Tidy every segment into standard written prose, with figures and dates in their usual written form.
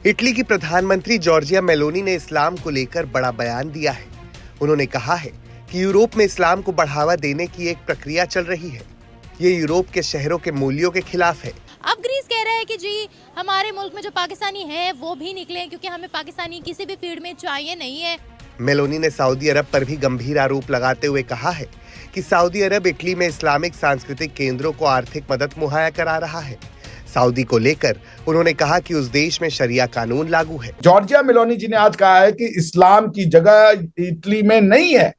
Italy की प्रधानमंत्री Giorgia Meloni ने इस्लाम को लेकर बड़ा बयान दिया है। उन्होंने कहा है कि यूरोप में इस्लाम को बढ़ावा देने की एक प्रक्रिया चल रही है। ये यूरोप के शहरों के मूल्यों के खिलाफ है। अब ग्रीस कह रहा है कि जी हमारे मुल्क में जो पाकिस्तानी हैं वो भी निकले, क्योंकि हमें पाकिस्तानी किसी भी फील्ड में चाहिए नहीं है। मेलोनी ने सऊदी अरब पर भी गंभीर आरोप लगाते हुए कहा है कि सऊदी अरब इटली में इस्लामिक सांस्कृतिक केंद्रों को आर्थिक मदद मुहैया करा रहा है। सऊदी को लेकर उन्होंने कहा कि उस देश में शरिया कानून लागू है। जॉर्जिया मेलोनी जी ने आज कहा है कि इस्लाम की जगह इटली में नहीं है।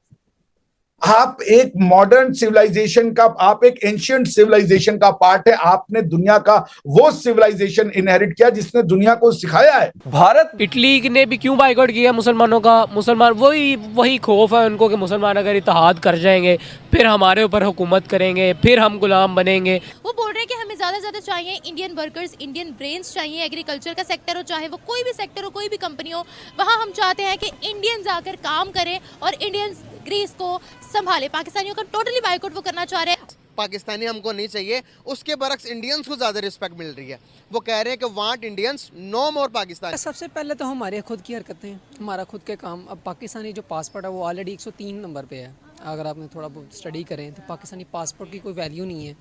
आप एक मॉडर्न सिविलाइजेशन का, आप एक एंशिएंट सिविलाइजेशन का पार्ट है। आपने दुनिया का वो सिविलाइजेशन इनहेरिट किया जिसने दुनिया को सिखाया है। भारत इटली ने भी क्यों बाइकआउट किया मुसलमानों का? मुसलमान वही खौफ है उनको कि मुसलमान अगर इत्तेहाद कर जाएंगे फिर हमारे ऊपर हुकूमत करेंगे, फिर हम गुलाम बनेंगे। वो बोल रहे हैं कि हमें ज़्यादा से ज़्यादा चाहिए इंडियन वर्कर्स, इंडियन ब्रेन्स चाहिए। एग्रीकल्चर का सेक्टर हो, चाहे वो कोई भी सेक्टर हो, कोई भी कंपनी हो, वहाँ हम चाहते हैं कि इंडियंस आकर काम करें और इंडियंस ग्रीस को संभाले। पाकिस्तानियों का टोटली बाइकआउट वो करना चाह रहे हैं। पाकिस्तानी हमको नहीं चाहिए, उसके बरक्स इंडियंस को ज़्यादा रिस्पेक्ट मिल रही है। वो कह रहे हैं कि वांट इंडियंस, नो मोर पाकिस्तान। सबसे पहले तो हमारे खुद की हरकतें हैं, हमारा खुद के काम। अब पाकिस्तानी जो पासपोर्ट है वो ऑलरेडी 103 नंबर पे है। अगर आपने थोड़ा बहुत स्टडी करें तो पाकिस्तानी पासपोर्ट की कोई वैल्यू नहीं है।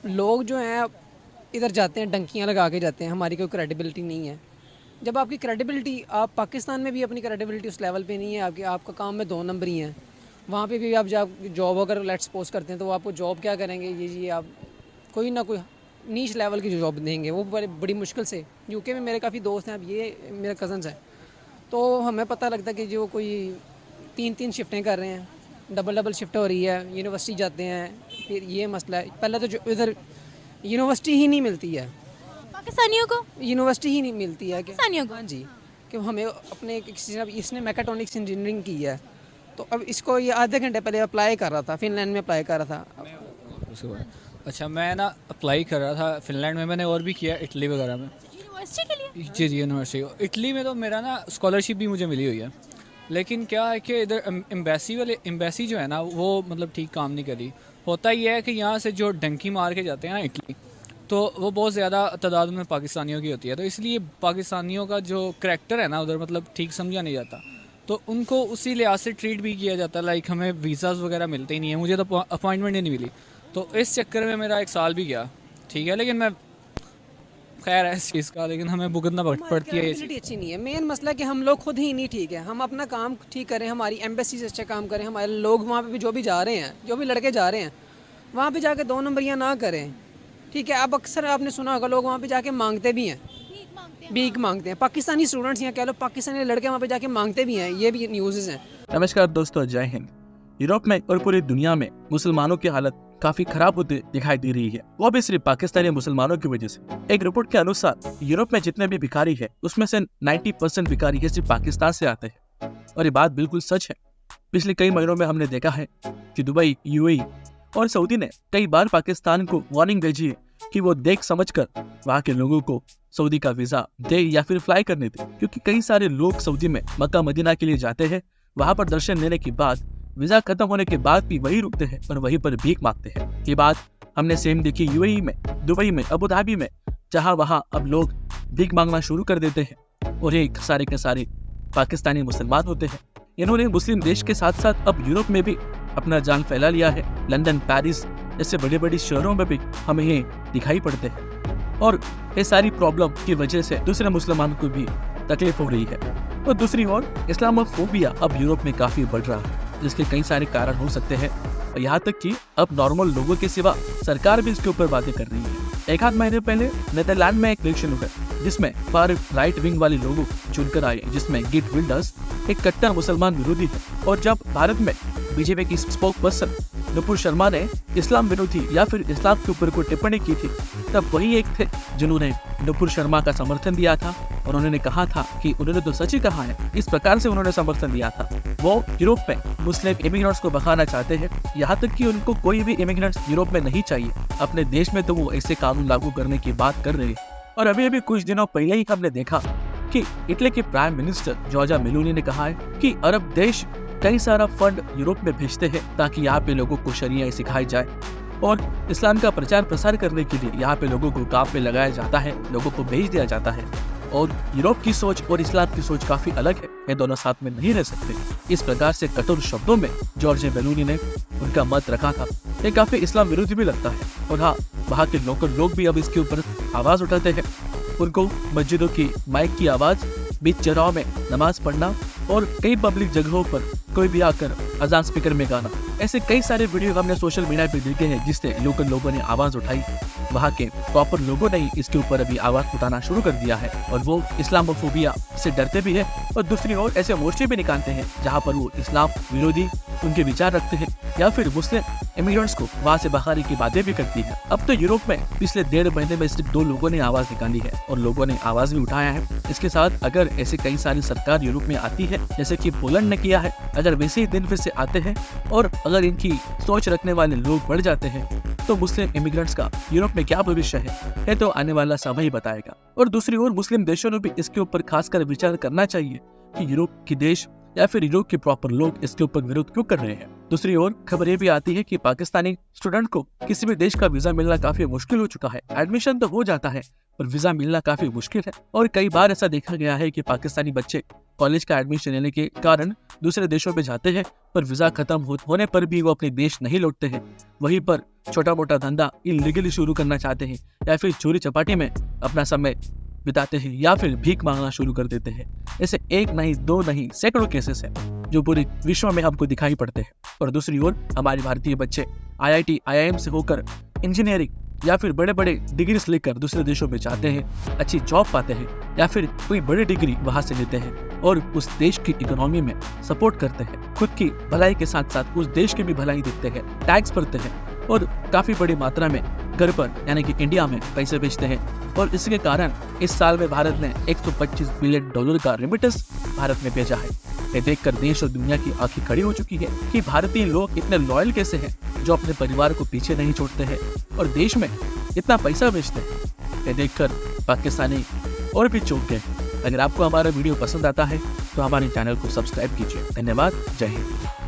लोग जो हैं इधर जाते हैं, डंकियाँ लगा के जाते हैं, हमारी कोई क्रेडिबिलिटी नहीं है। जब आपकी क्रेडिबिलिटी, आप पाकिस्तान में भी अपनी क्रेडिबिलिटी उस लेवल पे नहीं है, आपका काम में 2 नंबर ही हैं। वहाँ पे भी आप जॉब अगर लेट्स सपोज करते हैं तो वो आपको जॉब क्या करेंगे, ये आप कोई ना कोई नीच लेवल की जो जॉब देंगे वो बड़ी मुश्किल से। यूके में मेरे काफ़ी दोस्त हैं, अब ये मेरे कज़न्स हैं, तो हमें पता लगता है कि जो कोई 3-3 शिफ्टें कर रहे हैं, डबल शिफ्ट हो रही है, यूनिवर्सिटी जाते हैं, फिर ये मसला है। पहले तो जो इधर यूनिवर्सिटी ही नहीं मिलती है, पाकिस्तानियों को यूनिवर्सिटी ही नहीं मिलती है। पाकिस्तानियों को? हाँ जी, कि हमें अपने इसने मैकेट्रॉनिक्स इंजीनियरिंग की है, तो अब इसको ये आधे घंटे पहले अप्लाई कर रहा था, फिनलैंड में अप्लाई कर रहा था। अच्छा, मैं ना अप्लाई कर रहा था फिनलैंड में, मैंने और भी किया इटली वगैरह में, यूनिवर्सिटी के लिए। जी यूनिवर्सिटी। इटली में तो मेरा ना स्कॉलरशिप भी मुझे मिली हुई है, लेकिन क्या है कि इधर एम्बेसी जो है ना वो मतलब ठीक काम नहीं करी। होता ही है कि यहाँ से जो डंकी मार के जाते हैं ना इटली, तो वो बहुत ज़्यादा तादाद में पाकिस्तानियों की होती है, तो इसलिए पाकिस्तानियों का जो करैक्टर है ना उधर मतलब ठीक समझा नहीं जाता, तो उनको उसी लिहाज से ट्रीट भी किया जाता है। लाइक हमें वीज़ाज़ वगैरह मिलते ही नहीं है, मुझे तो अपॉइंटमेंट ही नहीं मिली, तो इस चक्कर में मेरा 1 साल भी गया। ठीक है, लेकिन मैं खैर है इस चीज़ का, लेकिन हमें भुगतना पड़ती है। ये अच्छी नहीं है। मेन मसला है कि हम लोग खुद ही नहीं ठीक है। हम अपना काम ठीक करें, हमारी एम्बेसी से अच्छा काम करें, हमारे लोग वहाँ पे भी जो भी जा रहे हैं, जो भी लड़के जा रहे हैं वहाँ पे जाके 2 नंबरियाँ ना करें। ठीक है, अब अक्सर आपने सुना होगा लोग वहाँ पे जाके मांगते भी हैं, भीख मांगते हैं। पाकिस्तानी स्टूडेंट्स या कह लो पाकिस्तानी लड़के वहाँ पे जाके मांगते भी हैं, ये भी न्यूज़ हैं। नमस्कार दोस्तों, जय हिंद। यूरोप में और पूरी दुनिया में मुसलमानों की हालत काफी खराब होती दिखाई दे रही है, वो भी सिर्फ पाकिस्तानी मुसलमानों की वजह से। एक रिपोर्ट के अनुसार यूरोप में जितने भी भिखारी है उसमें से 90% भिखारी है सिर्फ पाकिस्तान से आते हैं, और ये बात बिल्कुल सच है। पिछले कई महीनों में हमने देखा है कि दुबई, यूएई और सऊदी ने कई बार पाकिस्तान को वार्निंग भेजी है कि वो देख समझकर वहाँ के लोगों को सऊदी का वीजा दे या फिर फ्लाई करने दे, क्योंकि कई सारे लोग सऊदी में मक्का मदीना के लिए जाते हैं, वहाँ पर दर्शन लेने के बाद वीजा खत्म होने के बाद भी वही रुकते हैं और वहीं पर भीख मांगते हैं। ये बात हमने सेम देखी यूएई में, दुबई में, अबू धाबी में, जहाँ वहाँ अब लोग भीख मांगना शुरू कर देते हैं और ये सारे के सारे पाकिस्तानी मुसलमान होते हैं। इन्होंने मुस्लिम देश के साथ साथ अब यूरोप में भी अपना जान फैला लिया है। लंदन, पेरिस जैसे बड़े बड़े शहरों में भी हमें ये दिखाई पड़ते हैं, और ये सारी प्रॉब्लम की वजह से दूसरे मुसलमानों को भी तकलीफ हो रही है। और दूसरी ओर इस्लामोफोबिया अब यूरोप में काफी बढ़ रहा है, जिसके कई सारे कारण हो सकते हैं, और यहाँ तक कि अब नॉर्मल लोगों के सिवा सरकार भी इसके ऊपर बातें कर रही है। 1 महीने पहले नीदरलैंड में एक इलेक्शन हुआ जिसमें फार राइट विंग वाले लोग चुनकर आए, जिसमें गिट विल्डर्स एक कट्टर मुसलमान विरोधी है। और जब भारत में बीजेपी की स्पोक पर्सन नुपुर शर्मा ने इस्लाम विरोधी या फिर इस्लाम के ऊपर कोई टिप्पणी की थी, तब वही एक थे जिन्होंने नुपुर शर्मा का समर्थन दिया था, और उन्होंने कहा था कि उन्होंने तो सच ही कहा है। इस प्रकार से उन्होंने समर्थन दिया था। वो यूरोप में मुस्लिम इमिग्रेंट्स को भगाना चाहते हैं, यहाँ तक कि उनको कोई भी इमिग्रेंट्स यूरोप में नहीं चाहिए। अपने देश में तो वो ऐसे कानून लागू करने की बात कर रहे हैं। और अभी कुछ दिनों पहले ही हमने देखा कि इटली के प्राइम मिनिस्टर जॉर्जिया मेलोनी ने कहा है कि अरब देश कई सारा फंड यूरोप में भेजते हैं ताकि यहाँ पे लोगों को शरिया सिखाई जाए, और इस्लाम का प्रचार प्रसार करने के लिए यहाँ पे लोगों को काम पे लगाया जाता है, लोगों को भेज दिया जाता है। और यूरोप की सोच और इस्लाम की सोच काफी अलग है, ये दोनों साथ में नहीं रह सकते। इस प्रकार से कठोर शब्दों में जॉर्ज मेलोनी ने उनका मत रखा था। ये काफी इस्लाम विरोधी भी लगता है। और हाँ, वहाँ के लोकल लोग भी अब इसके ऊपर आवाज उठाते हैं। उनको मस्जिदों की माइक की आवाज, बीच चौराहों में नमाज पढ़ना और कई पब्लिक जगहों पर कोई भी आकर अजान स्पीकर में गाना, ऐसे कई सारे वीडियो हमने सोशल मीडिया पे देखे हैं जिससे लोकल लोगों ने आवाज उठाई। वहाँ के प्रॉपर लोगों ने इसके ऊपर अभी आवाज उठाना शुरू कर दिया है और वो इस्लामोफोबिया से डरते भी है और दूसरी ओर ऐसे मोर्चे भी निकालते हैं जहाँ पर वो इस्लाम विरोधी उनके विचार रखते हैं या फिर मुस्लिम इमिग्रेंट्स को वहाँ से भगाने की बातें भी करती है। अब तो यूरोप में पिछले 1.5 महीने में सिर्फ 2 लोगों ने आवाज निकाली है और लोगों ने आवाज भी उठाया है। इसके साथ अगर ऐसे कई सारी सरकार यूरोप में आती है जैसे कि पोलैंड ने किया है, अगर वैसे ही दिन फिर से आते हैं और अगर इनकी सोच रखने वाले लोग बढ़ जाते हैं तो मुस्लिम इमिग्रेंट्स का यूरोप में क्या भविष्य है तो आने वाला समय ही बताएगा। और दूसरी ओर मुस्लिम देशों ने भी इसके ऊपर खासकर विचार करना चाहिए कि यूरोप के देश या फिर यूरोप के प्रॉपर लोग इसके ऊपर विरोध क्यों कर रहे हैं। दूसरी ओर खबर ये भी आती है कि पाकिस्तानी स्टूडेंट को किसी भी देश का वीजा मिलना काफी मुश्किल हो चुका है। एडमिशन तो हो जाता है पर वीजा मिलना काफी मुश्किल है और कई बार ऐसा देखा गया है कि पाकिस्तानी बच्चे कॉलेज का एडमिशन लेने के कारण दूसरे देशों में जाते हैं पर वीजा खत्म होने पर भी वो अपने देश नहीं लौटते हैं। वहीं पर छोटा मोटा धंधा इलीगली शुरू करना चाहते हैं या फिर चोरी चपाटी में अपना समय बिताते हैं या फिर भीख मांगना शुरू कर देते हैं। ऐसे 1 नहीं 2 नहीं सैकड़ों केसेस हैं जो पूरे विश्व में हमको दिखाई पड़ते हैं। और दूसरी ओर हमारे भारतीय बच्चे IIT IIM से होकर इंजीनियरिंग या फिर बड़े बड़े डिग्रीज लेकर दूसरे देशों में जाते हैं, अच्छी जॉब पाते हैं या फिर कोई बड़ी डिग्री वहां से लेते हैं और उस देश की इकोनॉमी में सपोर्ट करते हैं। खुद की भलाई के साथ साथ उस देश की भी भलाई देखते हैं, टैक्स भरते हैं और काफी बड़ी मात्रा में घर पर यानी कि इंडिया में पैसे भेजते हैं। और इसके कारण इस साल में भारत ने $125 बिलियन का रेमिटेंस भारत में भेजा है। ये देखकर देश और दुनिया की आंखें खड़ी हो चुकी है कि भारतीय लोग इतने लॉयल कैसे हैं जो अपने परिवार को पीछे नहीं छोड़ते हैं और देश में इतना पैसा भेजते हैं। ये देखकर पाकिस्तानी और भी चौंक गए। अगर आपको हमारा वीडियो पसंद आता है तो हमारे चैनल को सब्सक्राइब कीजिए। धन्यवाद। जय हिंद।